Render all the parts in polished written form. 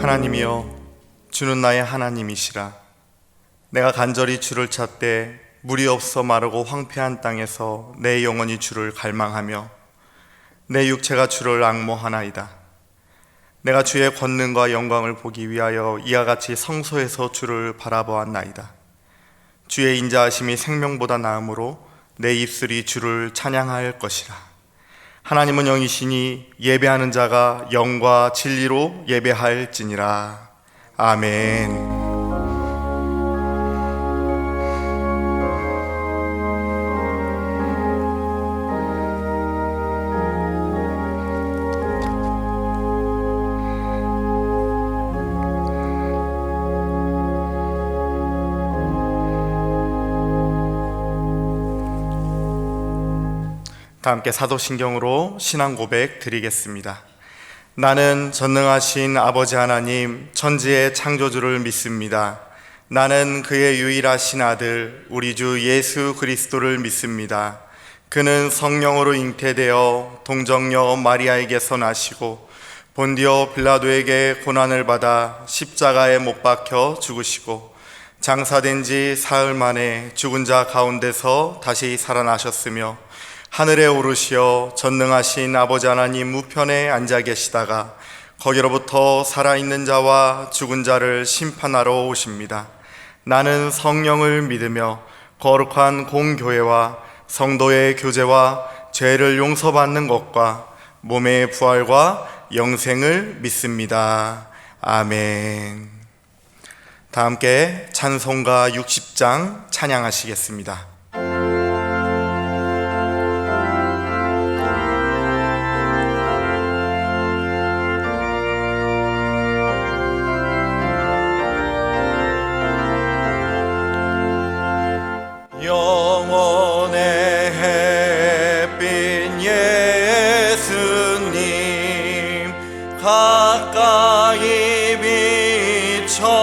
하나님이여, 주는 나의 하나님이시라. 내가 간절히 주를 찾되 물이 없어 마르고 황폐한 땅에서 내 영혼이 주를 갈망하며 내 육체가 주를 앙모하나이다. 내가 주의 권능과 영광을 보기 위하여 이와 같이 성소에서 주를 바라보았나이다. 주의 인자하심이 생명보다 나으므로 내 입술이 주를 찬양할 것이라. 하나님은 영이시니 예배하는 자가 영과 진리로 예배할지니라. 아멘. 다 함께 사도신경으로 신앙 고백 드리겠습니다. 나는 전능하신 아버지 하나님 천지의 창조주를 믿습니다. 나는 그의 유일하신 아들 우리 주 예수 그리스도를 믿습니다. 그는 성령으로 잉태되어 동정녀 마리아에게서 나시고 본디오 빌라도에게 고난을 받아 십자가에 못 박혀 죽으시고 장사된 지 사흘 만에 죽은 자 가운데서 다시 살아나셨으며 하늘에 오르시어 전능하신 아버지 하나님 우편에 앉아 계시다가 거기로부터 살아있는 자와 죽은 자를 심판하러 오십니다. 나는 성령을 믿으며 거룩한 공교회와 성도의 교제와 죄를 용서받는 것과 몸의 부활과 영생을 믿습니다. 아멘. 다 함께 찬송가 60장 찬양하시겠습니다. 영원의 햇빛 예수님 가까이 비춰주시고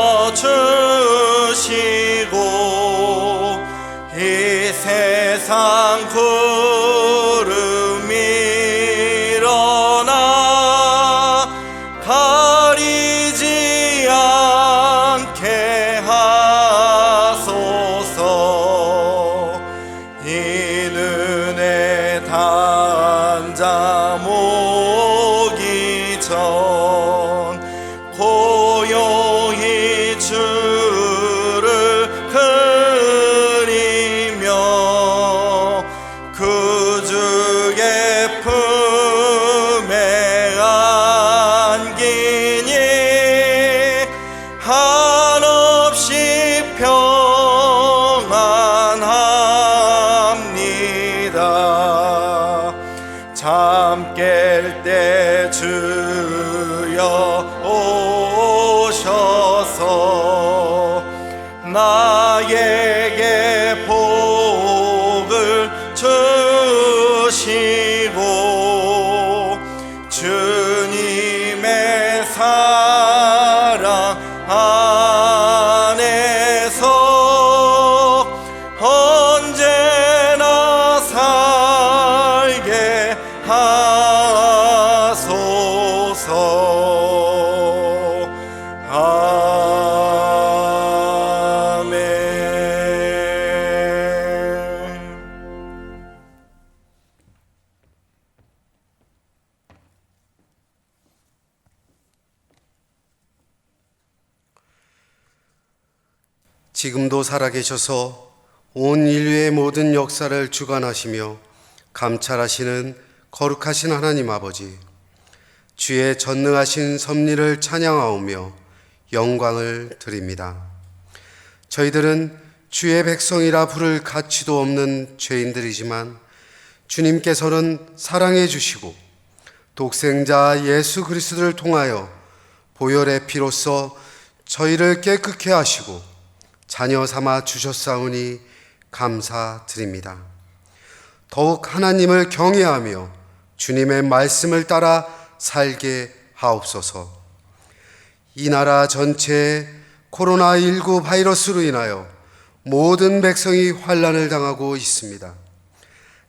이 세상 구름 일어나 가리지 않게 하소서. 이 눈에 단자 모기 전 고요히 주를 그리며 그 주의 품에 안기니 한없이 평안합니다. 잠 깰 때 주여 오셔서 나에게 복을 주시고 주님의 사랑 안에서 언제나 살게 하소서. 아멘. 지금도 살아계셔서 온 인류의 모든 역사를 주관하시며 감찰하시는 거룩하신 하나님 아버지, 주의 전능하신 섭리를 찬양하오며 영광을 드립니다. 저희들은 주의 백성이라 부를 가치도 없는 죄인들이지만 주님께서는 사랑해 주시고 독생자 예수 그리스도를 통하여 보혈의 피로써 저희를 깨끗게 하시고 자녀 삼아 주셨사오니 감사드립니다. 더욱 하나님을 경외하며 주님의 말씀을 따라 살게 하옵소서. 이 나라 전체에 코로나19 바이러스로 인하여 모든 백성이 환난을 당하고 있습니다.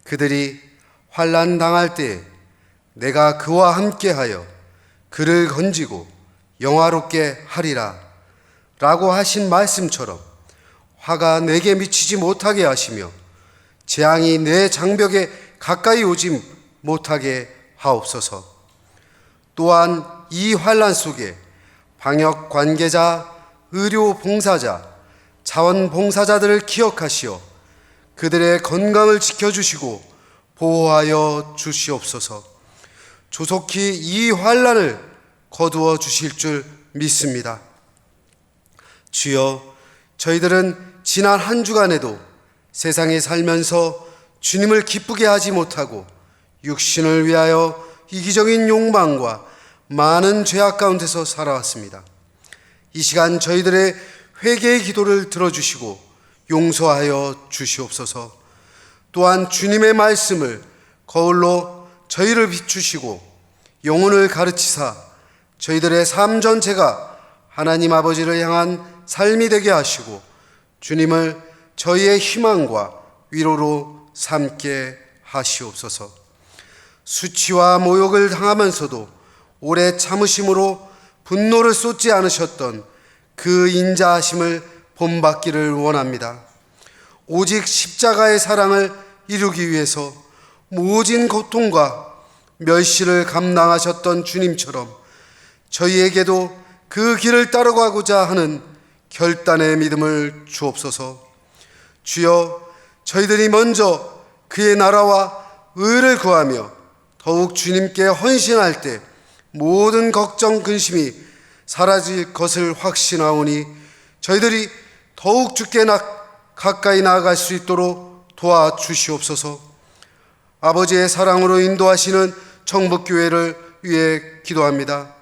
그들이 환난 당할 때 내가 그와 함께하여 그를 건지고 영화롭게 하리라 라고 하신 말씀처럼 화가 내게 미치지 못하게 하시며 재앙이 내 장벽에 가까이 오지 못하게 하옵소서. 또한 이 환난 속에 방역 관계자, 의료 봉사자, 자원 봉사자들을 기억하시어 그들의 건강을 지켜주시고 보호하여 주시옵소서. 조속히 이 환난을 거두어 주실 줄 믿습니다. 주여, 저희들은 지난 한 주간에도 세상에 살면서 주님을 기쁘게 하지 못하고 육신을 위하여 이기적인 욕망과 많은 죄악 가운데서 살아왔습니다. 이 시간 저희들의 회개의 기도를 들어주시고 용서하여 주시옵소서. 또한 주님의 말씀을 거울로 저희를 비추시고 영혼을 가르치사 저희들의 삶 전체가 하나님 아버지를 향한 삶이 되게 하시고 주님을 저희의 희망과 위로로 삼게 하시옵소서. 수치와 모욕을 당하면서도 오래 참으심으로 분노를 쏟지 않으셨던 그 인자하심을 본받기를 원합니다. 오직 십자가의 사랑을 이루기 위해서 모진 고통과 멸시를 감당하셨던 주님처럼 저희에게도 그 길을 따라가고자 하는 결단의 믿음을 주옵소서. 주여, 저희들이 먼저 그의 나라와 의를 구하며 더욱 주님께 헌신할 때 모든 걱정 근심이 사라질 것을 확신하오니 저희들이 더욱 주께 가까이 나아갈 수 있도록 도와주시옵소서. 아버지의 사랑으로 인도하시는 정복교회를 위해 기도합니다.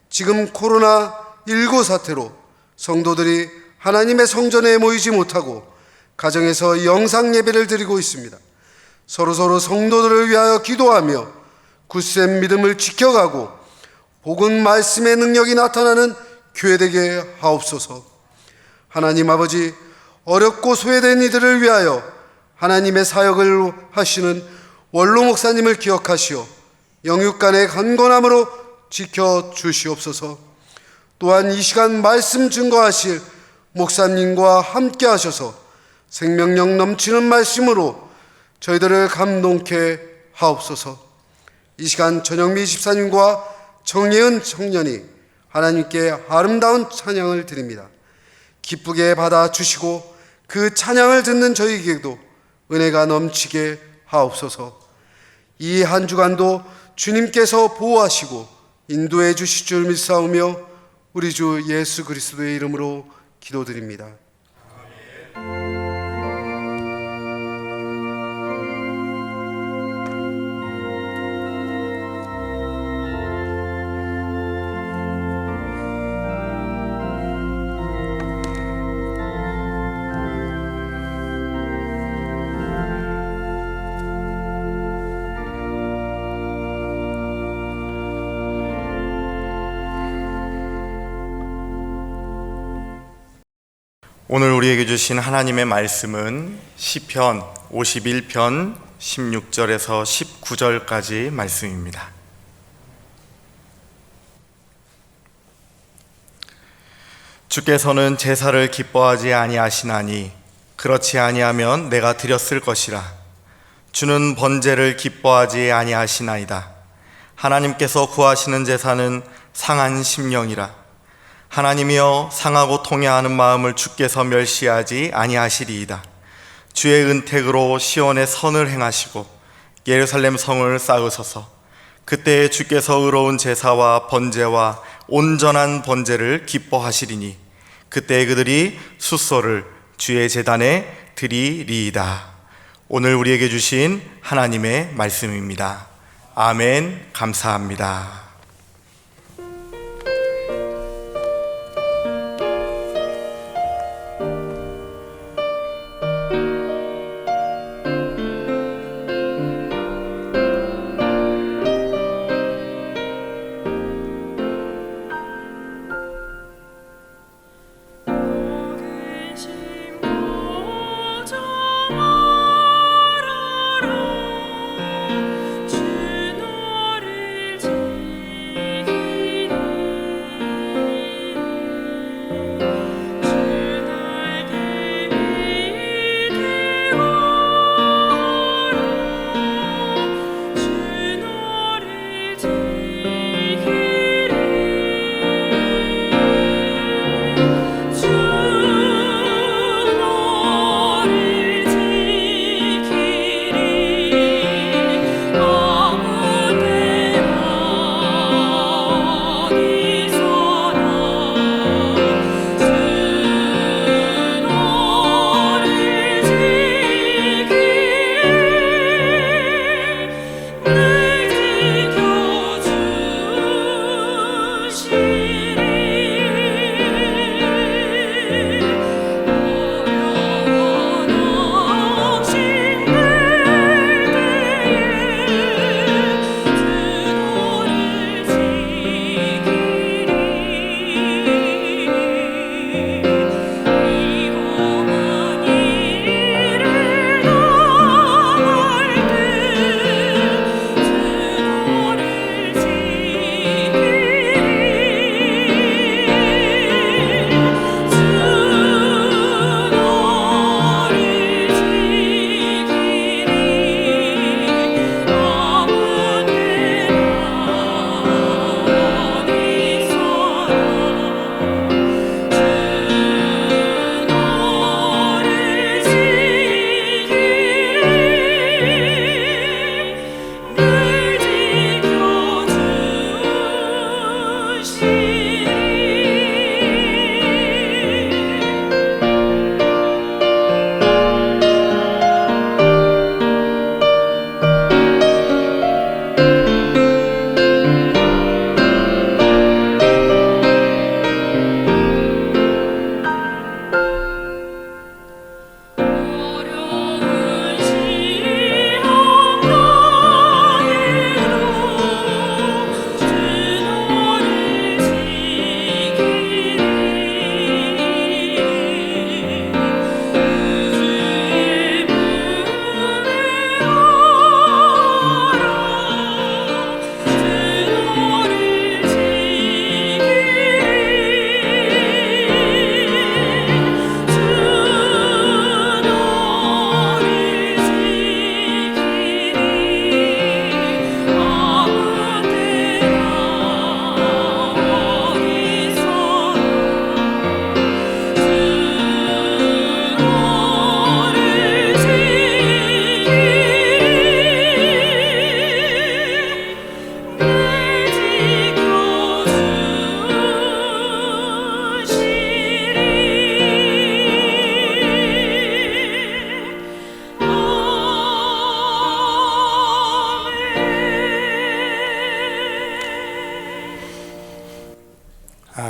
지금 코로나19 사태로 성도들이 하나님의 성전에 모이지 못하고 가정에서 영상 예배를 드리고 있습니다. 서로서로 성도들을 위하여 기도하며 굳센 믿음을 지켜가고 복음 말씀의 능력이 나타나는 교회 되게 하옵소서. 하나님 아버지, 어렵고 소외된 이들을 위하여 하나님의 사역을 하시는 원로 목사님을 기억하시어 영육간의 강건함으로 지켜주시옵소서. 또한 이 시간 말씀 증거하실 목사님과 함께 하셔서 생명력 넘치는 말씀으로 저희들을 감동케 하옵소서. 이 시간 전영미 집사님과 정예은 청년이 하나님께 아름다운 찬양을 드립니다. 기쁘게 받아주시고 그 찬양을 듣는 저희에게도 은혜가 넘치게 하옵소서. 이 한 주간도 주님께서 보호하시고 인도해 주실 줄 믿사오며 우리 주 예수 그리스도의 이름으로 기도드립니다. 오늘 우리에게 주신 하나님의 말씀은 시편 51편 16절에서 19절까지 말씀입니다. 주께서는 제사를 기뻐하지 아니하시나니 그렇지 아니하면 내가 드렸을 것이라. 주는 번제를 기뻐하지 아니하시나이다. 하나님께서 구하시는 제사는 상한 심령이라. 하나님이여, 상하고 통해하는 마음을 주께서 멸시하지 아니하시리이다. 주의 은택으로 시온의 선을 행하시고 예루살렘 성을 쌓으소서. 그때에 주께서 의로운 제사와 번제와 온전한 번제를 기뻐하시리니 그때에 그들이 숫소를 주의 제단에 드리리이다. 오늘 우리에게 주신 하나님의 말씀입니다. 아멘. 감사합니다. 주 너를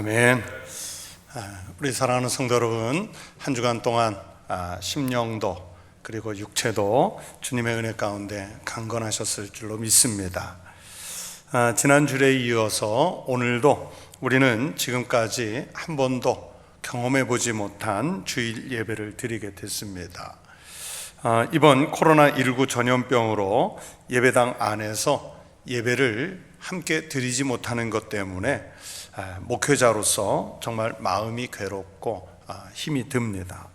아멘. 우리 사랑하는 성도 여러분, 한 주간 동안 심령도 그리고 육체도 주님의 은혜 가운데 강건하셨을 줄로 믿습니다. 지난 주일에 이어서 오늘도 우리는 지금까지 한 번도 경험해 보지 못한 주일 예배를 드리게 됐습니다. 이번 코로나19 전염병으로 예배당 안에서 예배를 함께 드리지 못하는 것 때문에 목회자로서 정말 마음이 괴롭고 힘이 듭니다.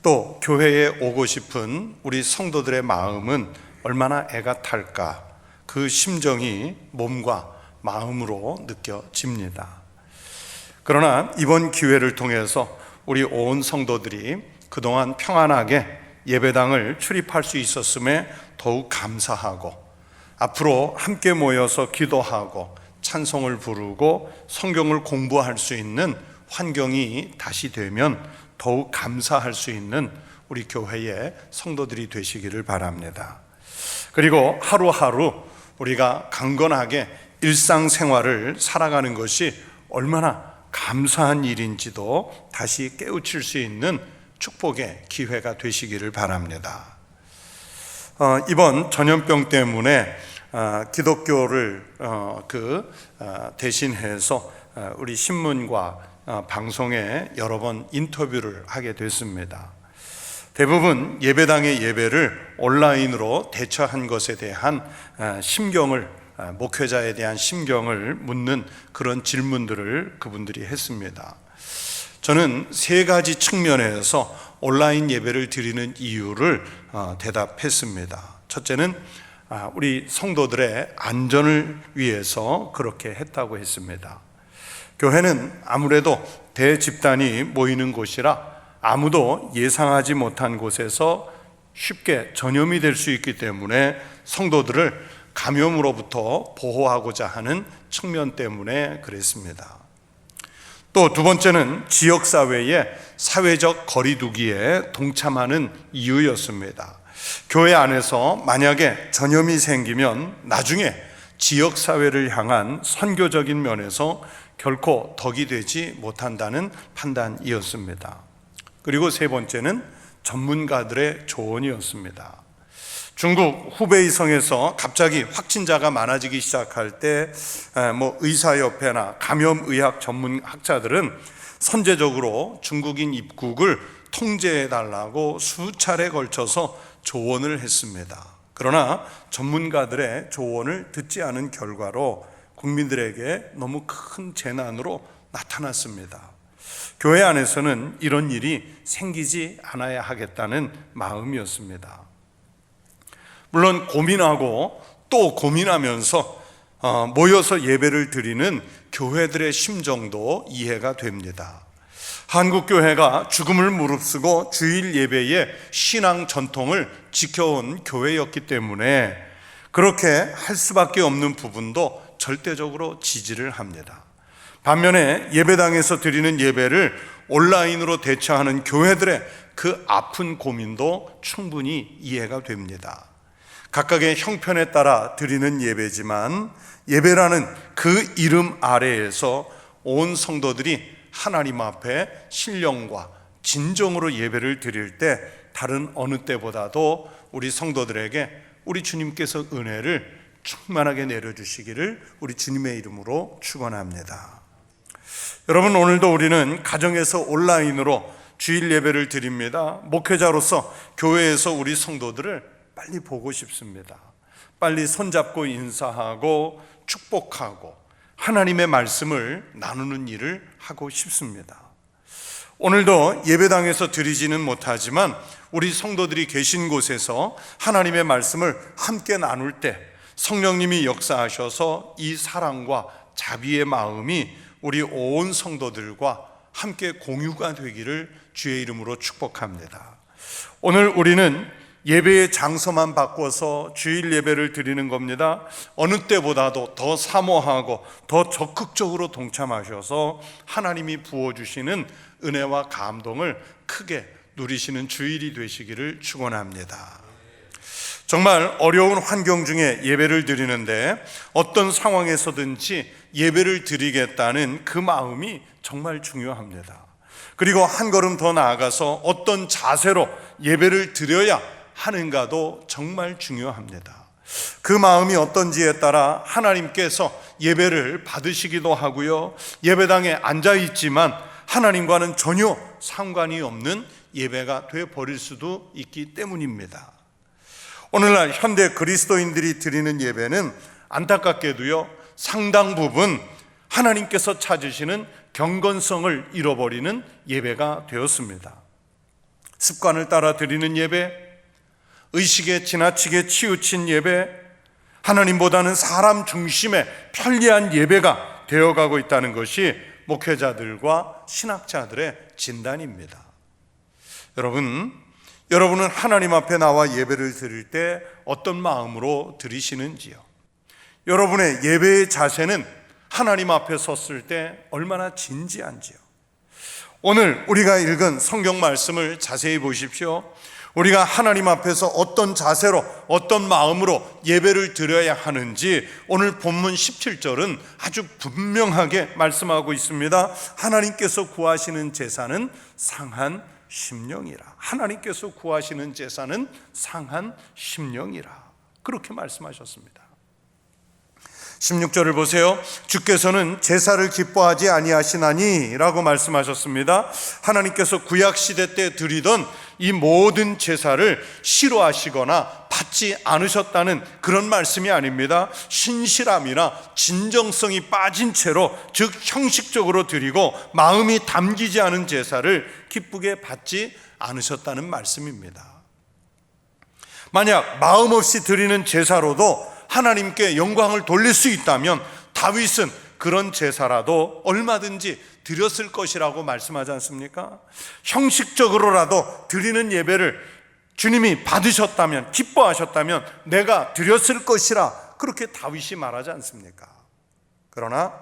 또 교회에 오고 싶은 우리 성도들의 마음은 얼마나 애가 탈까, 그 심정이 몸과 마음으로 느껴집니다. 그러나 이번 기회를 통해서 우리 온 성도들이 그동안 평안하게 예배당을 출입할 수 있었음에 더욱 감사하고, 앞으로 함께 모여서 기도하고 찬송을 부르고 성경을 공부할 수 있는 환경이 다시 되면 더욱 감사할 수 있는 우리 교회의 성도들이 되시기를 바랍니다. 그리고 하루하루 우리가 강건하게 일상생활을 살아가는 것이 얼마나 감사한 일인지도 다시 깨우칠 수 있는 축복의 기회가 되시기를 바랍니다. 이번 전염병 때문에 기독교를 대신해서 우리 신문과 방송에 여러 번 인터뷰를 하게 됐습니다. 대부분 예배당의 예배를 온라인으로 대처한 것에 대한 심경을, 목회자에 대한 심경을 묻는 그런 질문들을 그분들이 했습니다. 저는 세 가지 측면에서 온라인 예배를 드리는 이유를 대답했습니다. 첫째는 우리 성도들의 안전을 위해서 그렇게 했다고 했습니다. 교회는 아무래도 대집단이 모이는 곳이라 아무도 예상하지 못한 곳에서 쉽게 전염이 될 수 있기 때문에 성도들을 감염으로부터 보호하고자 하는 측면 때문에 그랬습니다. 또 두 번째는 지역사회의 사회적 거리두기에 동참하는 이유였습니다. 교회 안에서 만약에 전염이 생기면 나중에 지역 사회를 향한 선교적인 면에서 결코 덕이 되지 못한다는 판단이었습니다. 그리고 세 번째는 전문가들의 조언이었습니다. 중국 후베이성에서 갑자기 확진자가 많아지기 시작할 때 의사협회나 감염의학 전문학자들은 선제적으로 중국인 입국을 통제해달라고 수차례 걸쳐서 조언을 했습니다. 그러나 전문가들의 조언을 듣지 않은 결과로 국민들에게 너무 큰 재난으로 나타났습니다. 교회 안에서는 이런 일이 생기지 않아야 하겠다는 마음이었습니다. 물론 고민하고 또 고민하면서 모여서 예배를 드리는 교회들의 심정도 이해가 됩니다. 한국교회가 죽음을 무릅쓰고 주일 예배의 신앙 전통을 지켜온 교회였기 때문에 그렇게 할 수밖에 없는 부분도 절대적으로 지지를 합니다. 반면에 예배당에서 드리는 예배를 온라인으로 대처하는 교회들의 그 아픈 고민도 충분히 이해가 됩니다. 각각의 형편에 따라 드리는 예배지만 예배라는 그 이름 아래에서 온 성도들이 하나님 앞에 신령과 진정으로 예배를 드릴 때 다른 어느 때보다도 우리 성도들에게 우리 주님께서 은혜를 충만하게 내려주시기를 우리 주님의 이름으로 축원합니다. 여러분, 오늘도 우리는 가정에서 온라인으로 주일 예배를 드립니다. 목회자로서 교회에서 우리 성도들을 빨리 보고 싶습니다. 빨리 손잡고 인사하고 축복하고 하나님의 말씀을 나누는 일을 하고 싶습니다. 오늘도 예배당에서 드리지는 못하지만 우리 성도들이 계신 곳에서 하나님의 말씀을 함께 나눌 때 성령님이 역사하셔서 이 사랑과 자비의 마음이 우리 온 성도들과 함께 공유가 되기를 주의 이름으로 축복합니다. 오늘 우리는 예배의 장소만 바꿔서 주일 예배를 드리는 겁니다. 어느 때보다도 더 사모하고 더 적극적으로 동참하셔서 하나님이 부어주시는 은혜와 감동을 크게 누리시는 주일이 되시기를 축원합니다. 정말 어려운 환경 중에 예배를 드리는데 어떤 상황에서든지 예배를 드리겠다는 그 마음이 정말 중요합니다. 그리고 한 걸음 더 나아가서 어떤 자세로 예배를 드려야 하는가도 정말 중요합니다. 그 마음이 어떤지에 따라 하나님께서 예배를 받으시기도 하고요, 예배당에 앉아 있지만 하나님과는 전혀 상관이 없는 예배가 되어버릴 수도 있기 때문입니다. 오늘날 현대 그리스도인들이 드리는 예배는 안타깝게도요, 상당 부분 하나님께서 찾으시는 경건성을 잃어버리는 예배가 되었습니다. 습관을 따라 드리는 예배, 의식에 지나치게 치우친 예배, 하나님보다는 사람 중심의 편리한 예배가 되어가고 있다는 것이 목회자들과 신학자들의 진단입니다. 여러분은 하나님 앞에 나와 예배를 드릴 때 어떤 마음으로 드리시는지요? 여러분의 예배의 자세는 하나님 앞에 섰을 때 얼마나 진지한지요? 오늘 우리가 읽은 성경 말씀을 자세히 보십시오. 우리가 하나님 앞에서 어떤 자세로 어떤 마음으로 예배를 드려야 하는지 오늘 본문 17절은 아주 분명하게 말씀하고 있습니다. 하나님께서 구하시는 제사는 상한 심령이라. 하나님께서 구하시는 제사는 상한 심령이라. 그렇게 말씀하셨습니다. 16절을 보세요. 주께서는 제사를 기뻐하지 아니하시나니 라고 말씀하셨습니다. 하나님께서 구약시대 때 드리던 이 모든 제사를 싫어하시거나 받지 않으셨다는 그런 말씀이 아닙니다. 신실함이나 진정성이 빠진 채로, 즉 형식적으로 드리고 마음이 담기지 않은 제사를 기쁘게 받지 않으셨다는 말씀입니다. 만약 마음 없이 드리는 제사로도 하나님께 영광을 돌릴 수 있다면 다윗은 그런 제사라도 얼마든지 드렸을 것이라고 말씀하지 않습니까? 형식적으로라도 드리는 예배를 주님이 받으셨다면, 기뻐하셨다면 내가 드렸을 것이라 그렇게 다윗이 말하지 않습니까? 그러나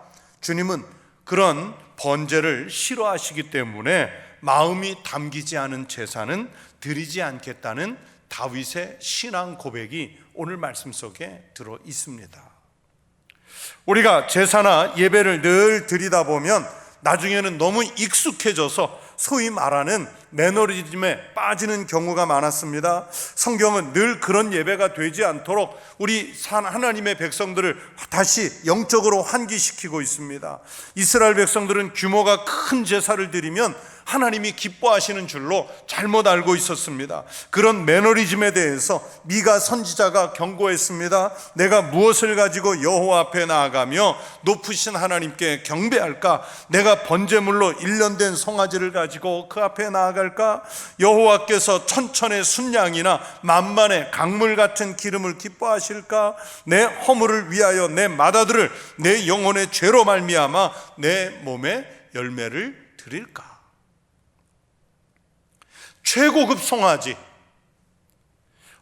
주님은 그런 번제를 싫어하시기 때문에 마음이 담기지 않은 제사는 드리지 않겠다는 다윗의 신앙 고백이 오늘 말씀 속에 들어 있습니다. 우리가 제사나 예배를 늘 드리다 보면 나중에는 너무 익숙해져서 소위 말하는 매너리즘에 빠지는 경우가 많았습니다. 성경은 늘 그런 예배가 되지 않도록 우리 하나님의 백성들을 다시 영적으로 환기시키고 있습니다. 이스라엘 백성들은 규모가 큰 제사를 드리면 하나님이 기뻐하시는 줄로 잘못 알고 있었습니다. 그런 매너리즘에 대해서 미가 선지자가 경고했습니다. 내가 무엇을 가지고 여호와 앞에 나아가며 높으신 하나님께 경배할까? 내가 번제물로 1년 된 송아지를 가지고 그 앞에 나아갈까? 여호와께서 천천의 순양이나 만만의 강물 같은 기름을 기뻐하실까? 내 허물을 위하여 내 맏아들을 내 영혼의 죄로 말미암아 내 몸에 열매를 드릴까? 최고급 송아지,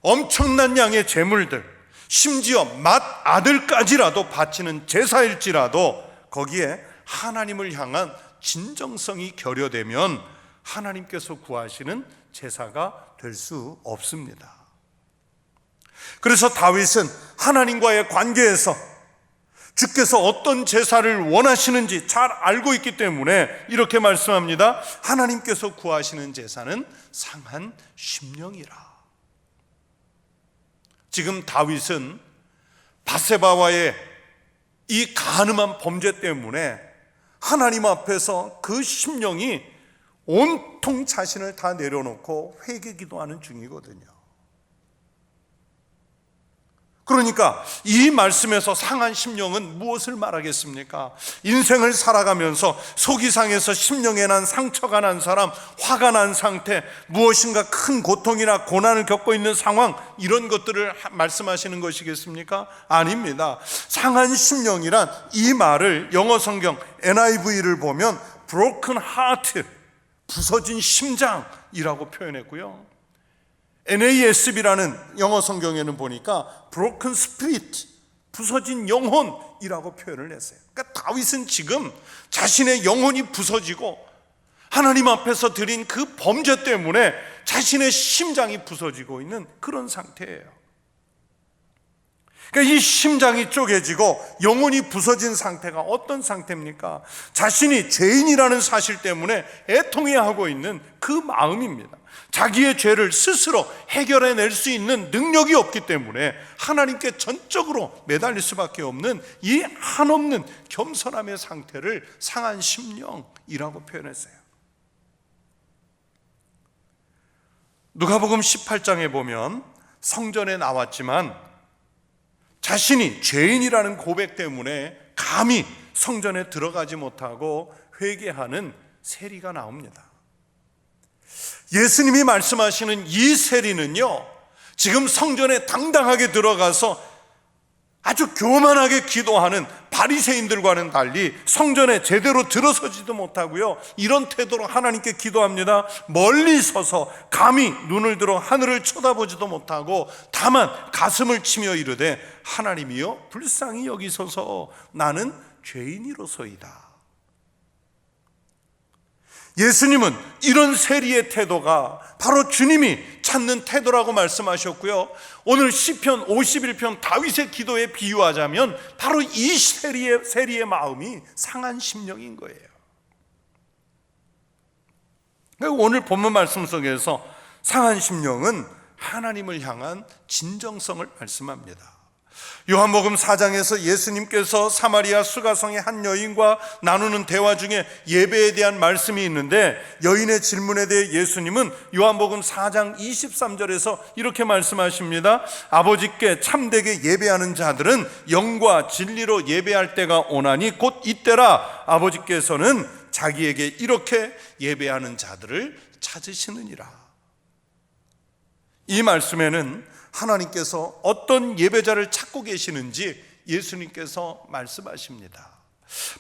엄청난 양의 제물들, 심지어 맏아들까지라도 바치는 제사일지라도 거기에 하나님을 향한 진정성이 결여되면 하나님께서 구하시는 제사가 될 수 없습니다. 그래서 다윗은 하나님과의 관계에서 주께서 어떤 제사를 원하시는지 잘 알고 있기 때문에 이렇게 말씀합니다. 하나님께서 구하시는 제사는 상한 심령이라. 지금 다윗은 밧세바와의 이 간음한 범죄 때문에 하나님 앞에서 그 심령이 온통 자신을 다 내려놓고 회개 기도하는 중이거든요. 그러니까 이 말씀에서 상한 심령은 무엇을 말하겠습니까? 인생을 살아가면서 속이 상해서 심령에 난 상처가 난 사람, 화가 난 상태, 무엇인가 큰 고통이나 고난을 겪고 있는 상황, 이런 것들을 말씀하시는 것이겠습니까? 아닙니다. 상한 심령이란 이 말을 영어 성경 NIV를 보면 broken heart, 부서진 심장이라고 표현했고요. NASB라는 영어 성경에는 보니까 broken spirit, 부서진 영혼이라고 표현을 했어요. 그러니까 다윗은 지금 자신의 영혼이 부서지고 하나님 앞에서 드린 그 범죄 때문에 자신의 심장이 부서지고 있는 그런 상태예요. 그러니까 이 심장이 쪼개지고 영혼이 부서진 상태가 어떤 상태입니까? 자신이 죄인이라는 사실 때문에 애통해하고 있는 그 마음입니다. 자기의 죄를 스스로 해결해낼 수 있는 능력이 없기 때문에 하나님께 전적으로 매달릴 수밖에 없는 이 한없는 겸손함의 상태를 상한 심령이라고 표현했어요. 누가복음 18장에 보면 성전에 나왔지만 자신이 죄인이라는 고백 때문에 감히 성전에 들어가지 못하고 회개하는 세리가 나옵니다. 예수님이 말씀하시는 이 세리는요, 지금 성전에 당당하게 들어가서 아주 교만하게 기도하는 바리새인들과는 달리 성전에 제대로 들어서지도 못하고요, 이런 태도로 하나님께 기도합니다. 멀리 서서 감히 눈을 들어 하늘을 쳐다보지도 못하고 다만 가슴을 치며 이르되 하나님이여 불쌍히 여기소서 나는 죄인이로소이다. 예수님은 이런 세리의 태도가 바로 주님이 찾는 태도라고 말씀하셨고요, 오늘 시편 51편 다윗의 기도에 비유하자면 바로 이 세리의 마음이 상한 심령인 거예요. 오늘 본문 말씀 속에서 상한 심령은 하나님을 향한 진정성을 말씀합니다. 요한복음 4장에서 예수님께서 사마리아 수가성의 한 여인과 나누는 대화 중에 예배에 대한 말씀이 있는데, 여인의 질문에 대해 예수님은 요한복음 4장 23절에서 이렇게 말씀하십니다. 아버지께 참되게 예배하는 자들은 영과 진리로 예배할 때가 오나니 곧 이때라. 아버지께서는 자기에게 이렇게 예배하는 자들을 찾으시느니라. 이 말씀에는 하나님께서 어떤 예배자를 찾고 계시는지 예수님께서 말씀하십니다.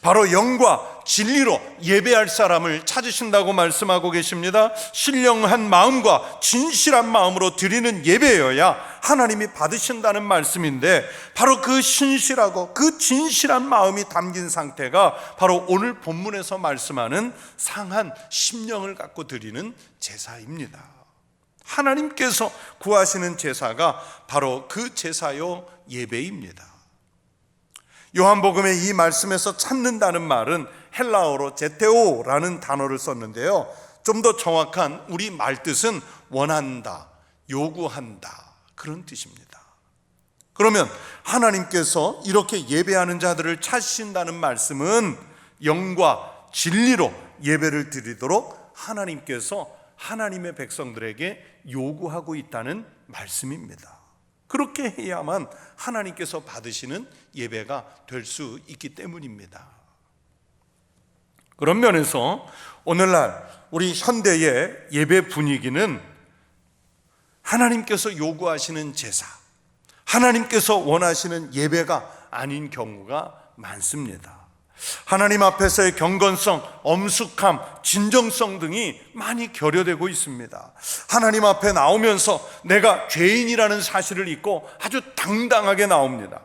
바로 영과 진리로 예배할 사람을 찾으신다고 말씀하고 계십니다. 신령한 마음과 진실한 마음으로 드리는 예배여야 하나님이 받으신다는 말씀인데, 바로 그 신실하고 그 진실한 마음이 담긴 상태가 바로 오늘 본문에서 말씀하는 상한 심령을 갖고 드리는 제사입니다. 하나님께서 구하시는 제사가 바로 그 제사요 예배입니다. 요한복음의 이 말씀에서 찾는다는 말은 헬라어로 제테오라는 단어를 썼는데요, 좀 더 정확한 우리 말뜻은 원한다, 요구한다, 그런 뜻입니다. 그러면 하나님께서 이렇게 예배하는 자들을 찾으신다는 말씀은 영과 진리로 예배를 드리도록 하나님께서 하나님의 백성들에게 요구하고 있다는 말씀입니다. 그렇게 해야만 하나님께서 받으시는 예배가 될 수 있기 때문입니다. 그런 면에서 오늘날 우리 현대의 예배 분위기는 하나님께서 요구하시는 제사, 하나님께서 원하시는 예배가 아닌 경우가 많습니다. 하나님 앞에서의 경건성, 엄숙함, 진정성 등이 많이 결여되고 있습니다. 하나님 앞에 나오면서 내가 죄인이라는 사실을 잊고 아주 당당하게 나옵니다.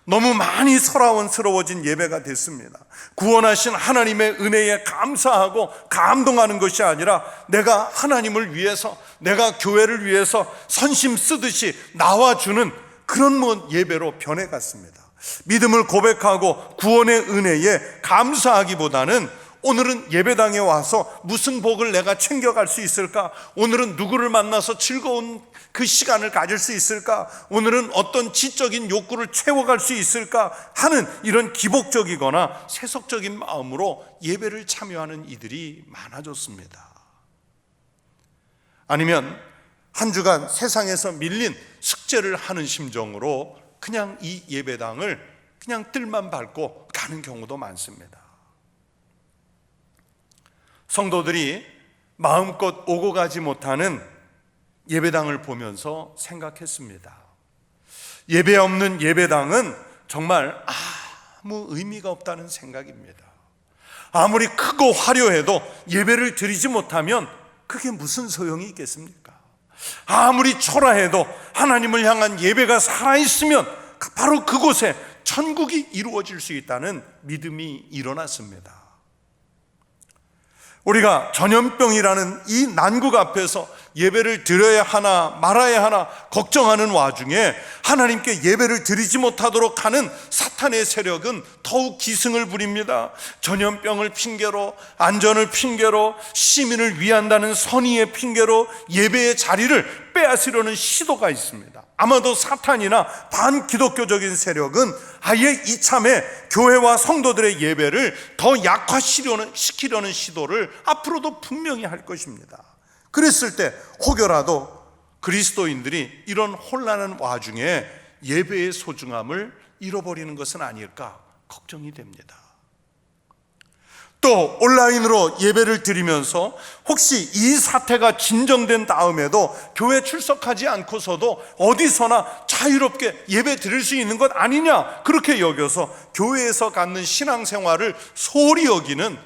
너무 많이 서러워진 예배가 됐습니다. 구원하신 하나님의 은혜에 감사하고 감동하는 것이 아니라 내가 하나님을 위해서, 내가 교회를 위해서 선심 쓰듯이 나와주는 그런 예배로 변해갔습니다. 믿음을 고백하고 구원의 은혜에 감사하기보다는 오늘은 예배당에 와서 무슨 복을 내가 챙겨갈 수 있을까? 오늘은 누구를 만나서 즐거운 그 시간을 가질 수 있을까? 오늘은 어떤 지적인 욕구를 채워갈 수 있을까? 하는 이런 기복적이거나 세속적인 마음으로 예배를 참여하는 이들이 많아졌습니다. 아니면 한 주간 세상에서 밀린 숙제를 하는 심정으로 그냥 이 예배당을 그냥 뜰만 밟고 가는 경우도 많습니다. 성도들이 마음껏 오고 가지 못하는 예배당을 보면서 생각했습니다. 예배 없는 예배당은 정말 아무 의미가 없다는 생각입니다. 아무리 크고 화려해도 예배를 드리지 못하면 그게 무슨 소용이 있겠습니까? 아무리 초라해도 하나님을 향한 예배가 살아있으면 바로 그곳에 천국이 이루어질 수 있다는 믿음이 일어났습니다. 우리가 전염병이라는 이 난국 앞에서 예배를 드려야 하나 말아야 하나 걱정하는 와중에 하나님께 예배를 드리지 못하도록 하는 사탄의 세력은 더욱 기승을 부립니다. 전염병을 핑계로, 안전을 핑계로, 시민을 위한다는 선의의 핑계로 예배의 자리를 빼앗으려는 시도가 있습니다. 아마도 사탄이나 반기독교적인 세력은 아예 이참에 교회와 성도들의 예배를 더 약화시키려는 시도를 앞으로도 분명히 할 것입니다. 그랬을 때 혹여라도 그리스도인들이 이런 혼란한 와중에 예배의 소중함을 잃어버리는 것은 아닐까 걱정이 됩니다. 또 온라인으로 예배를 드리면서 혹시 이 사태가 진정된 다음에도 교회 출석하지 않고서도 어디서나 자유롭게 예배 드릴 수 있는 것 아니냐, 그렇게 여겨서 교회에서 갖는 신앙생활을 소홀히 여기는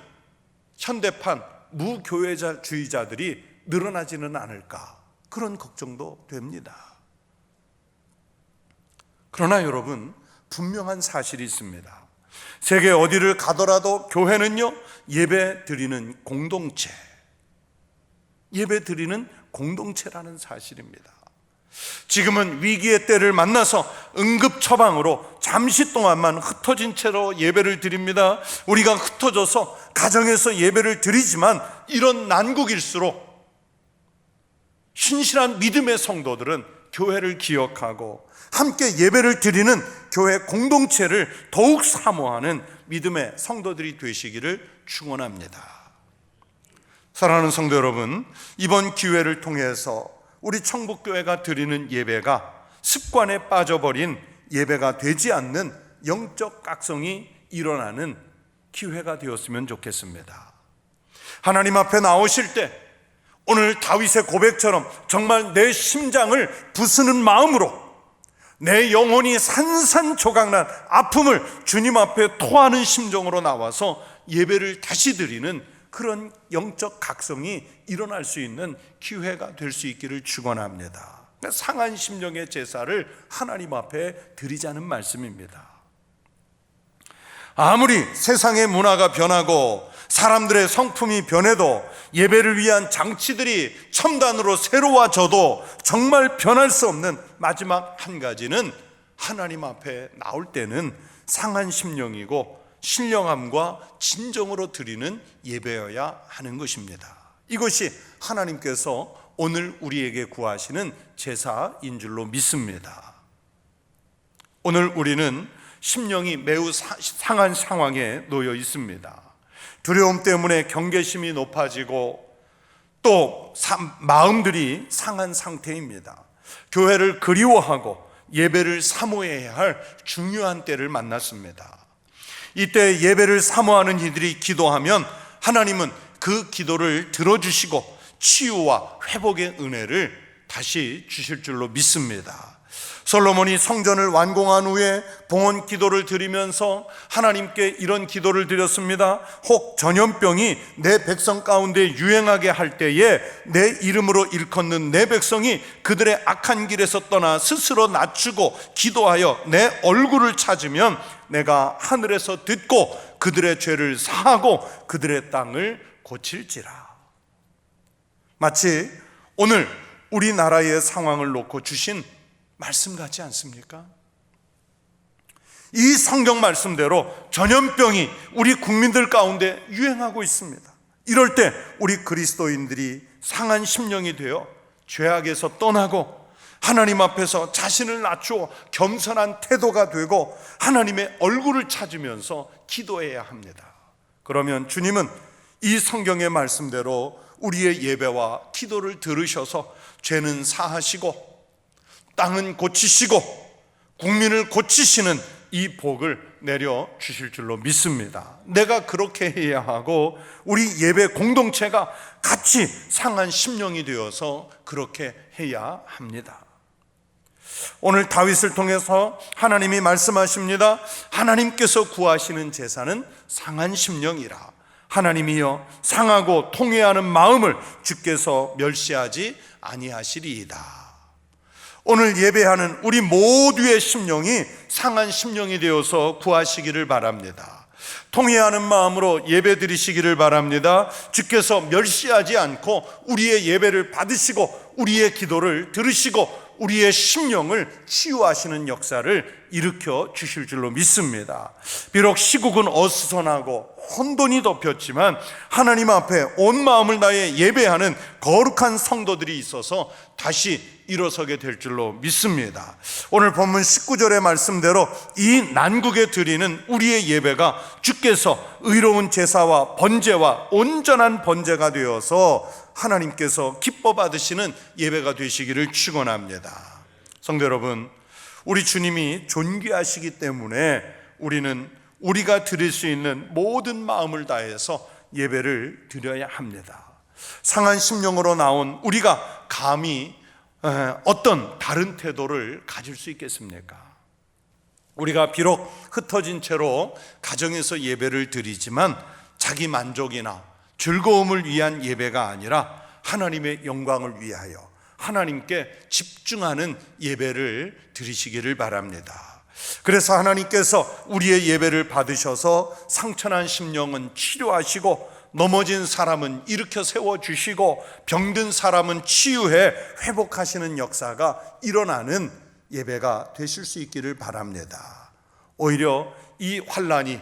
현대판 무교회주의자들이 늘어나지는 않을까, 그런 걱정도 됩니다. 그러나 여러분, 분명한 사실이 있습니다. 세계 어디를 가더라도 교회는요, 예배 드리는 공동체, 예배 드리는 공동체라는 사실입니다. 지금은 위기의 때를 만나서 응급 처방으로 잠시 동안만 흩어진 채로 예배를 드립니다. 우리가 흩어져서 가정에서 예배를 드리지만 이런 난국일수록 신실한 믿음의 성도들은 교회를 기억하고 함께 예배를 드리는 교회 공동체를 더욱 사모하는 믿음의 성도들이 되시기를 축원합니다. 사랑하는 성도 여러분, 이번 기회를 통해서 우리 청북교회가 드리는 예배가 습관에 빠져버린 예배가 되지 않는 영적 각성이 일어나는 기회가 되었으면 좋겠습니다. 하나님 앞에 나오실 때 오늘 다윗의 고백처럼 정말 내 심장을 부수는 마음으로, 내 영혼이 산산조각난 아픔을 주님 앞에 토하는 심정으로 나와서 예배를 다시 드리는 그런 영적 각성이 일어날 수 있는 기회가 될 수 있기를 축원합니다. 상한 심령의 제사를 하나님 앞에 드리자는 말씀입니다. 아무리 세상의 문화가 변하고 사람들의 성품이 변해도 예배를 위한 장치들이 첨단으로 새로워져도 정말 변할 수 없는 마지막 한 가지는 하나님 앞에 나올 때는 상한 심령이고 신령함과 진정으로 드리는 예배여야 하는 것입니다. 이것이 하나님께서 오늘 우리에게 구하시는 제사인 줄로 믿습니다. 오늘 우리는 심령이 매우 상한 상황에 놓여 있습니다. 두려움 때문에 경계심이 높아지고 또 마음들이 상한 상태입니다. 교회를 그리워하고 예배를 사모해야 할 중요한 때를 만났습니다. 이때 예배를 사모하는 이들이 기도하면 하나님은 그 기도를 들어주시고 치유와 회복의 은혜를 다시 주실 줄로 믿습니다. 솔로몬이 성전을 완공한 후에 봉헌 기도를 드리면서 하나님께 이런 기도를 드렸습니다. 혹 전염병이 내 백성 가운데 유행하게 할 때에 내 이름으로 일컫는 내 백성이 그들의 악한 길에서 떠나 스스로 낮추고 기도하여 내 얼굴을 찾으면 내가 하늘에서 듣고 그들의 죄를 사하고 그들의 땅을 고칠지라. 마치 오늘 우리나라의 상황을 놓고 주신 말씀 같지 않습니까? 이 성경 말씀대로 전염병이 우리 국민들 가운데 유행하고 있습니다. 이럴 때 우리 그리스도인들이 상한 심령이 되어 죄악에서 떠나고 하나님 앞에서 자신을 낮추어 겸손한 태도가 되고 하나님의 얼굴을 찾으면서 기도해야 합니다. 그러면 주님은 이 성경의 말씀대로 우리의 예배와 기도를 들으셔서 죄는 사하시고 땅은 고치시고 국민을 고치시는 이 복을 내려 주실 줄로 믿습니다. 내가 그렇게 해야 하고 우리 예배 공동체가 같이 상한 심령이 되어서 그렇게 해야 합니다. 오늘 다윗을 통해서 하나님이 말씀하십니다. 하나님께서 구하시는 제사는 상한 심령이라. 하나님이여 상하고 통회하는 마음을 주께서 멸시하지 아니하시리이다. 오늘 예배하는 우리 모두의 심령이 상한 심령이 되어서 구하시기를 바랍니다. 통회하는 마음으로 예배 드리시기를 바랍니다. 주께서 멸시하지 않고 우리의 예배를 받으시고 우리의 기도를 들으시고 우리의 심령을 치유하시는 역사를 일으켜 주실 줄로 믿습니다. 비록 시국은 어수선하고 혼돈이 덮였지만 하나님 앞에 온 마음을 다해 예배하는 거룩한 성도들이 있어서 다시 일어서게 될 줄로 믿습니다. 오늘 본문 19절의 말씀대로 이 난국에 드리는 우리의 예배가 주께서 의로운 제사와 번제와 온전한 번제가 되어서 하나님께서 기뻐 받으시는 예배가 되시기를 축원합니다. 성도 여러분, 우리 주님이 존귀하시기 때문에 우리는 우리가 드릴 수 있는 모든 마음을 다해서 예배를 드려야 합니다. 상한 심령으로 나온 우리가 감히 어떤 다른 태도를 가질 수 있겠습니까? 우리가 비록 흩어진 채로 가정에서 예배를 드리지만 자기 만족이나 즐거움을 위한 예배가 아니라 하나님의 영광을 위하여 하나님께 집중하는 예배를 드리시기를 바랍니다. 그래서 하나님께서 우리의 예배를 받으셔서 상처난 심령은 치료하시고 넘어진 사람은 일으켜 세워주시고 병든 사람은 치유해 회복하시는 역사가 일어나는 예배가 되실 수 있기를 바랍니다. 오히려 이 환난이,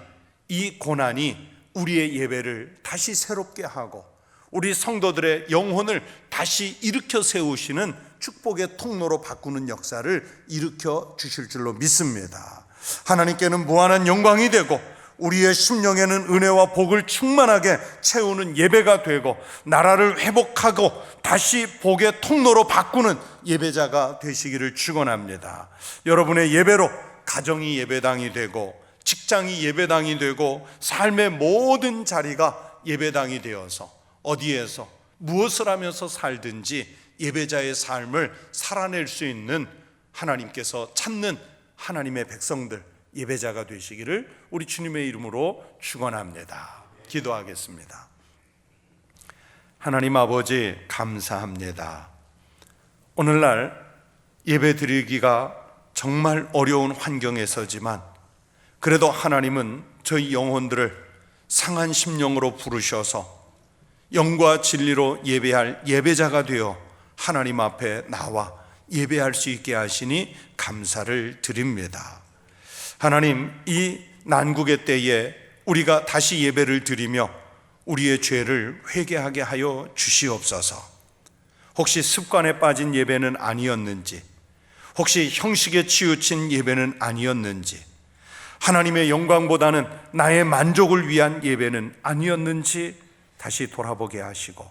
이 고난이 우리의 예배를 다시 새롭게 하고 우리 성도들의 영혼을 다시 일으켜 세우시는 축복의 통로로 바꾸는 역사를 일으켜 주실 줄로 믿습니다. 하나님께는 무한한 영광이 되고 우리의 심령에는 은혜와 복을 충만하게 채우는 예배가 되고 나라를 회복하고 다시 복의 통로로 바꾸는 예배자가 되시기를 축원합니다. 여러분의 예배로 가정이 예배당이 되고 직장이 예배당이 되고 삶의 모든 자리가 예배당이 되어서 어디에서 무엇을 하면서 살든지 예배자의 삶을 살아낼 수 있는 하나님께서 찾는 하나님의 백성들, 예배자가 되시기를 우리 주님의 이름으로 축원합니다. 기도하겠습니다. 하나님 아버지, 감사합니다. 오늘날 예배 드리기가 정말 어려운 환경에서지만 그래도 하나님은 저희 영혼들을 상한 심령으로 부르셔서 영과 진리로 예배할 예배자가 되어 하나님 앞에 나와 예배할 수 있게 하시니 감사를 드립니다. 하나님, 이 난국의 때에 우리가 다시 예배를 드리며 우리의 죄를 회개하게 하여 주시옵소서. 혹시 습관에 빠진 예배는 아니었는지, 혹시 형식에 치우친 예배는 아니었는지, 하나님의 영광보다는 나의 만족을 위한 예배는 아니었는지 다시 돌아보게 하시고,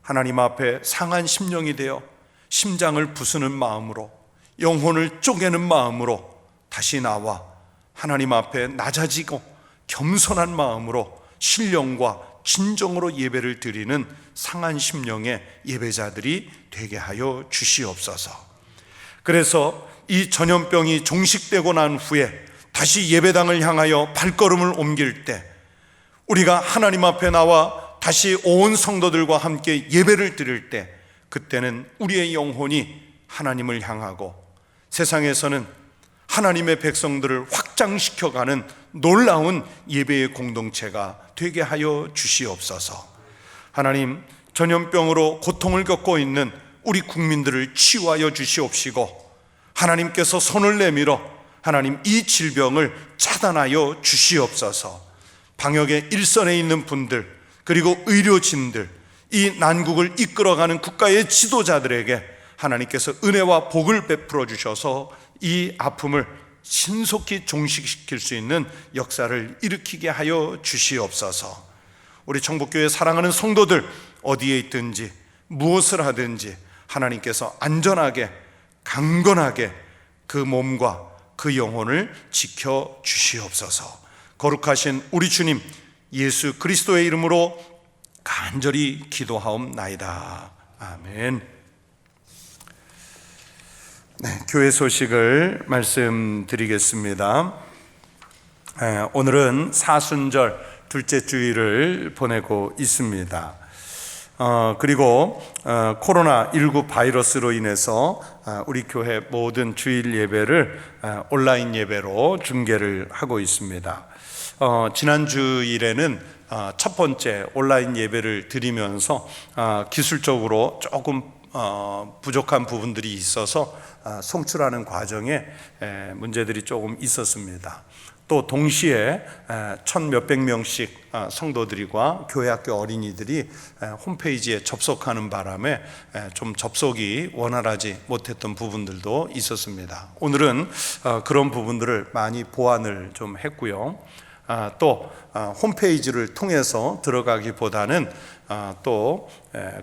하나님 앞에 상한 심령이 되어 심장을 부수는 마음으로, 영혼을 쪼개는 마음으로 다시 나와 하나님 앞에 낮아지고 겸손한 마음으로 신령과 진정으로 예배를 드리는 상한 심령의 예배자들이 되게 하여 주시옵소서. 그래서 이 전염병이 종식되고 난 후에 다시 예배당을 향하여 발걸음을 옮길 때 우리가 하나님 앞에 나와 다시 온 성도들과 함께 예배를 드릴 때, 그때는 우리의 영혼이 하나님을 향하고 세상에서는 하나님의 백성들을 확장시켜가는 놀라운 예배의 공동체가 되게 하여 주시옵소서. 하나님, 전염병으로 고통을 겪고 있는 우리 국민들을 치유하여 주시옵시고, 하나님께서 손을 내밀어 하나님 이 질병을 차단하여 주시옵소서. 방역의 일선에 있는 분들, 그리고 의료진들, 이 난국을 이끌어가는 국가의 지도자들에게 하나님께서 은혜와 복을 베풀어 주셔서 이 아픔을 신속히 종식시킬 수 있는 역사를 일으키게 하여 주시옵소서. 우리 청북교회 사랑하는 성도들 어디에 있든지 무엇을 하든지 하나님께서 안전하게 강건하게 그 몸과 그 영혼을 지켜 주시옵소서. 거룩하신 우리 주님 예수 그리스도의 이름으로 간절히 기도하옵나이다. 아멘. 네, 교회 소식을 말씀드리겠습니다. 오늘은 사순절 둘째 주일을 보내고 있습니다. 그리고 코로나19 바이러스로 인해서 우리 교회 모든 주일 예배를 온라인 예배로 중계를 하고 있습니다. 지난 주일에는 첫 번째 온라인 예배를 드리면서 기술적으로 조금 부족한 부분들이 있어서 송출하는 과정에 문제들이 조금 있었습니다. 또 동시에 1,몇백 명씩 성도들과 교회학교 어린이들이 홈페이지에 접속하는 바람에 좀 접속이 원활하지 못했던 부분들도 있었습니다. 오늘은 그런 부분들을 많이 보완을 좀 했고요. 또 홈페이지를 통해서 들어가기보다는 또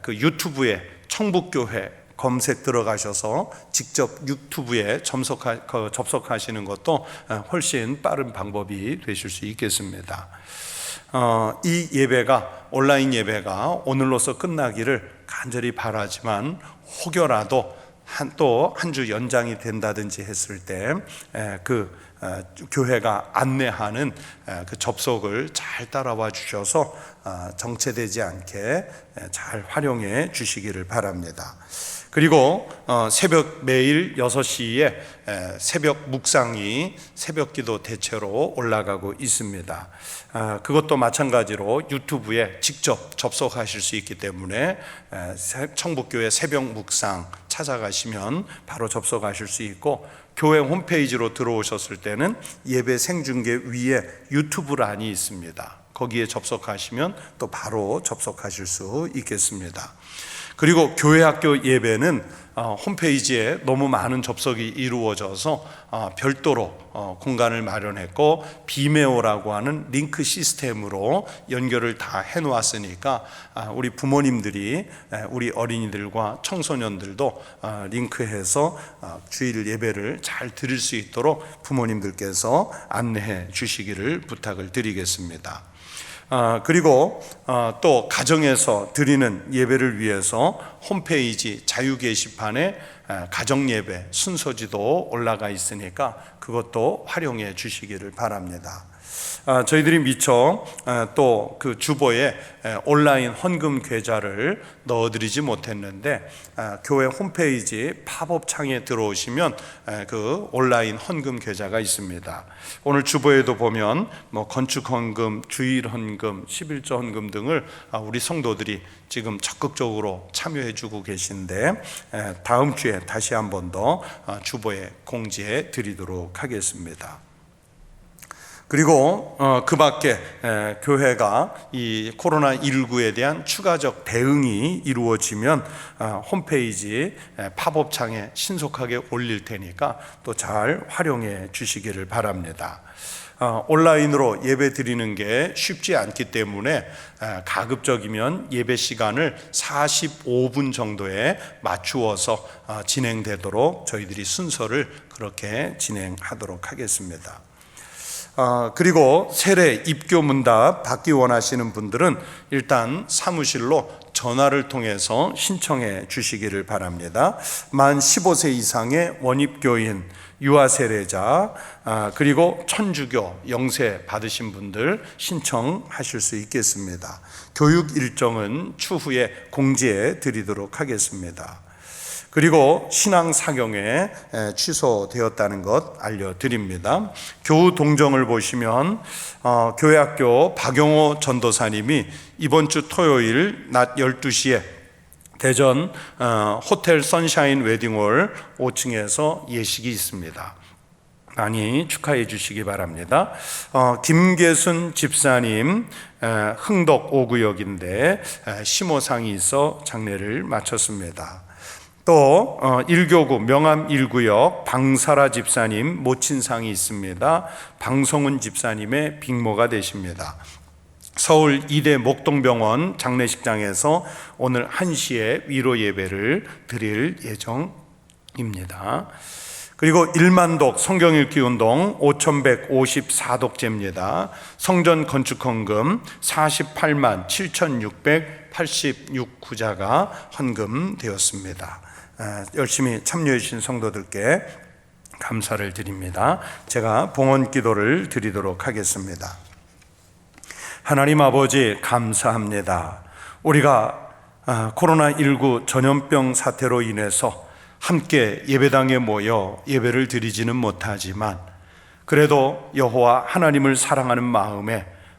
그 유튜브에 청북교회 검색 들어가셔서 직접 유튜브에 접속하시는 것도 훨씬 빠른 방법이 되실 수 있겠습니다. 이 예배가, 온라인 예배가 오늘로서 끝나기를 간절히 바라지만, 혹여라도 또 한 주 연장이 된다든지 했을 때 교회가 안내하는 그 접속을 잘 따라와 주셔서 정체되지 않게 잘 활용해 주시기를 바랍니다. 그리고 매일 6시에 새벽 묵상이 새벽기도 대체로 올라가고 있습니다. 그것도 마찬가지로 유튜브에 직접 접속하실 수 있기 때문에 청북교회 새벽 묵상 찾아가시면 바로 접속하실 수 있고, 교회 홈페이지로 들어오셨을 때는 예배 생중계 위에 유튜브란이 있습니다. 거기에 접속하시면 또 바로 접속하실 수 있겠습니다. 그리고 교회학교 예배는 홈페이지에 너무 많은 접속이 이루어져서 별도로 공간을 마련했고, 비메오라고 하는 링크 시스템으로 연결을 다 해놓았으니까 우리 부모님들이 우리 어린이들과 청소년들도 링크해서 주일 예배를 잘 드릴 수 있도록 부모님들께서 안내해 주시기를 부탁을 드리겠습니다. 그리고 또 가정에서 드리는 예배를 위해서 홈페이지 자유 게시판에 가정 예배 순서지도 올라가 있으니까 그것도 활용해 주시기를 바랍니다. 저희들이 미처 또 그 주보에 온라인 헌금 계좌를 넣어드리지 못했는데, 교회 홈페이지 팝업 창에 들어오시면 그 온라인 헌금 계좌가 있습니다. 오늘 주보에도 보면 건축 헌금, 주일 헌금, 11조 헌금 등을 우리 성도들이 지금 적극적으로 참여해 주고 계신데, 다음 주에 다시 한 번 더 주보에 공지해 드리도록 하겠습니다. 그리고 그 밖에 교회가 이 코로나19에 대한 추가적 대응이 이루어지면 홈페이지 팝업창에 신속하게 올릴 테니까 또 잘 활용해 주시기를 바랍니다. 온라인으로 예배 드리는 게 쉽지 않기 때문에 가급적이면 예배 시간을 45분 정도에 맞추어서 진행되도록 저희들이 순서를 그렇게 진행하도록 하겠습니다. 그리고 세례 입교 문답 받기 원하시는 분들은 일단 사무실로 전화를 통해서 신청해 주시기를 바랍니다. 만 15세 이상의 원입교인, 유아 세례자, 그리고 천주교 영세 받으신 분들 신청하실 수 있겠습니다. 교육 일정은 추후에 공지해 드리도록 하겠습니다. 그리고 신앙 사경에 취소되었다는 것 알려드립니다. 교우 동정을 보시면 교회학교 박용호 전도사님이 이번 주 토요일 낮 12시에 대전 호텔 선샤인 웨딩홀 5층에서 예식이 있습니다. 많이 축하해 주시기 바랍니다. 김계순 집사님 흥덕 5구역인데 심호상이 있어 장례를 마쳤습니다. 또 1교구 명암 1구역 방사라 집사님 모친상이 있습니다. 방성훈 집사님의 빅모가 되십니다. 서울 이대 목동병원 장례식장에서 오늘 1시에 위로 예배를 드릴 예정입니다. 그리고 1만독 성경읽기 운동 5154독재입니다. 성전 건축헌금 48만 7686구자가 헌금되었습니다. 열심히 참여해 주신 성도들께 감사를 드립니다. 제가 봉헌 기도를 드리도록 하겠습니다. 하나님 아버지 감사합니다. 우리가 코로나19 전염병 사태로 인해서 함께 예배당에 모여 예배를 드리지는 못하지만 그래도 여호와 하나님을 사랑하는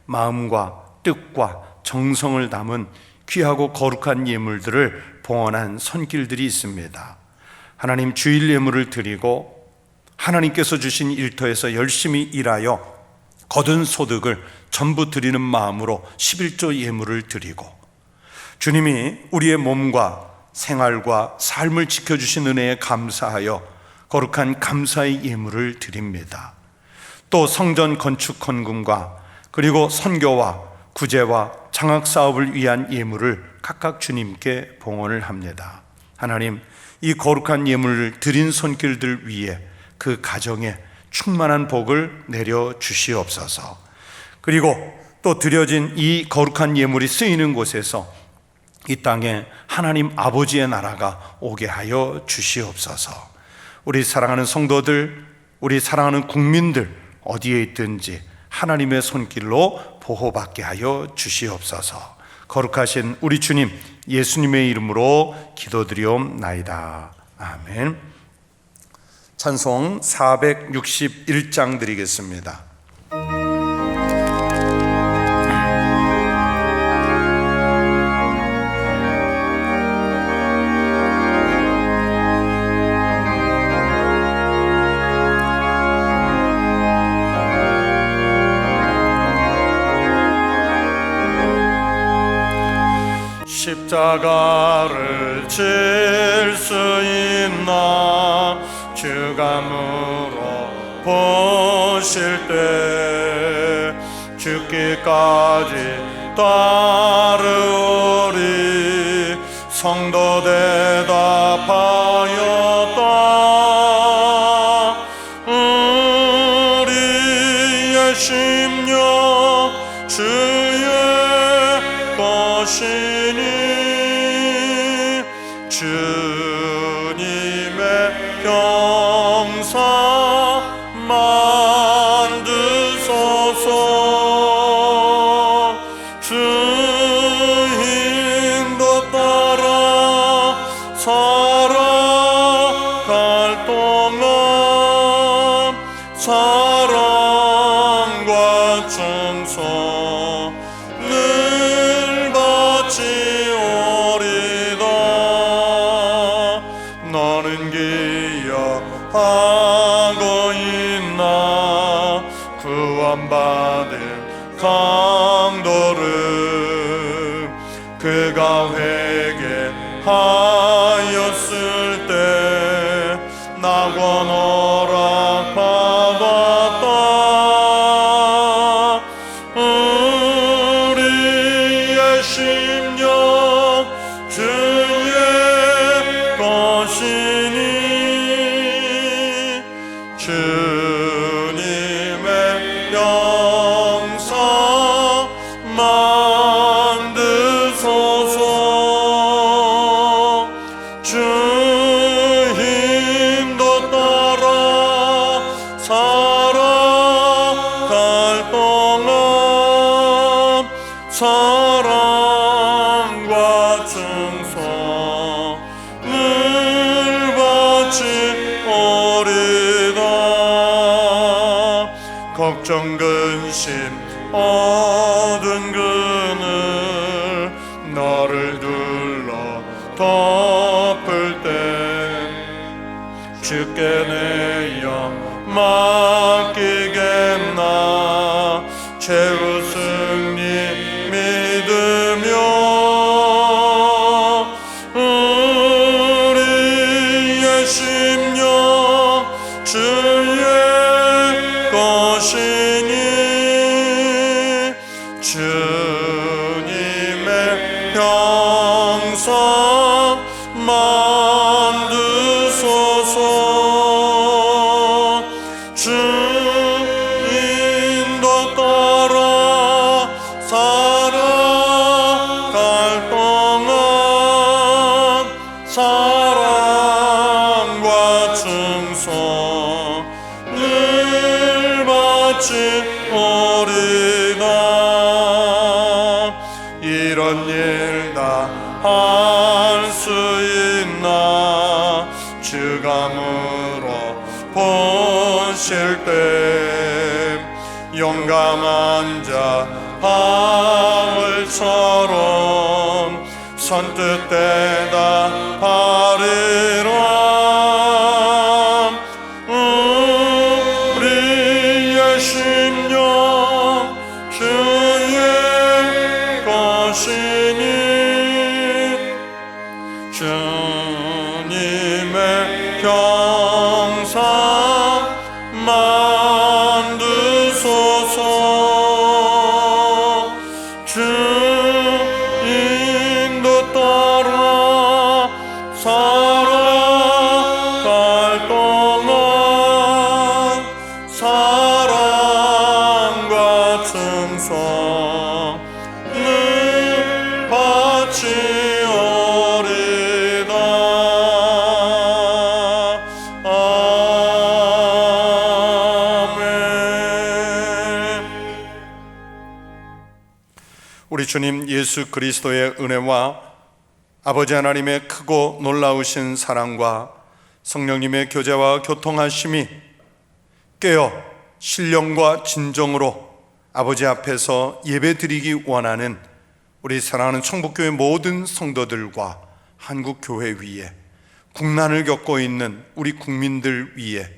마음과 뜻과 정성을 담은 귀하고 거룩한 예물들을 봉헌한 손길들이 있습니다. 하나님 주일 예물을 드리고 하나님께서 주신 일터에서 열심히 일하여 거둔 소득을 전부 드리는 마음으로 11조 예물을 드리고 주님이 우리의 몸과 생활과 삶을 지켜주신 은혜에 감사하여 거룩한 감사의 예물을 드립니다. 또 성전 건축 헌금과 그리고 선교와 구제와 장학사업을 위한 예물을 각각 주님께 봉헌을 합니다. 하나님, 이 거룩한 예물을 드린 손길들 위에 그 가정에 충만한 복을 내려 주시옵소서. 그리고 또 드려진 이 거룩한 예물이 쓰이는 곳에서 이 땅에 하나님 아버지의 나라가 오게 하여 주시옵소서. 우리 사랑하는 성도들, 우리 사랑하는 국민들 어디에 있든지 하나님의 손길로 보호받게 하여 주시옵소서. 거룩하신 우리 주님 예수님의 이름으로 기도드리옵나이다. 아멘. 찬송 461장 드리겠습니다. 십자가를 질 수 있나 주가 물어보실 때 죽기까지 따르리 성도 대답하였다. 우리의 심령 주의 것이니 주님의 영사 만드소서. 주 인도 따라 살아갈 동안 사랑과 충성 늘 바치오리다. 너는 기억하고 있나 구원받 그가 회개하였을 때 낙원 허락받았다. 우리의 심령 주의 것이니 주님의 영상 만드소서. 주 힘도 따라 살아갈 동안 사랑과 충성을 바치오리다. 걱정 근심 어두운 그늘 너를 둘러 덮을 때 주께 내 영 맡기겠나. 최후 승리 믿으며 우리의 심령 주의 것이니 주님의 형상 만드소서. 주 인도 따라 살아갈 동안 사랑과 충성을 바치오리다. 이런 일 다 할 수 있나. 주가 물어보실 때 용감한 자 바울처럼 선뜻 대답하리라. 우리의 심령 주의 것이니 주님의 형상 만드소서. 주 인도 따라 살아갈 동안 사랑과 충성을 바치오리다. 아멘. 우리 주님 예수 그리스도의 은혜와 아버지 하나님의 크고 놀라우신 사랑과 성령님의 교제와 교통하심이 깨어 신령과 진정으로 아버지 앞에서 예배드리기 원하는 우리 사랑하는 청북교회 모든 성도들과 한국교회 위에, 국난을 겪고 있는 우리 국민들 위에,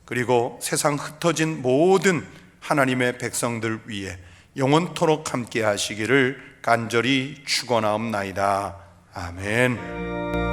그리고 세상 흩어진 모든 하나님의 백성들 위에 영원토록 함께 하시기를 간절히 축원하옵나이다. 아멘.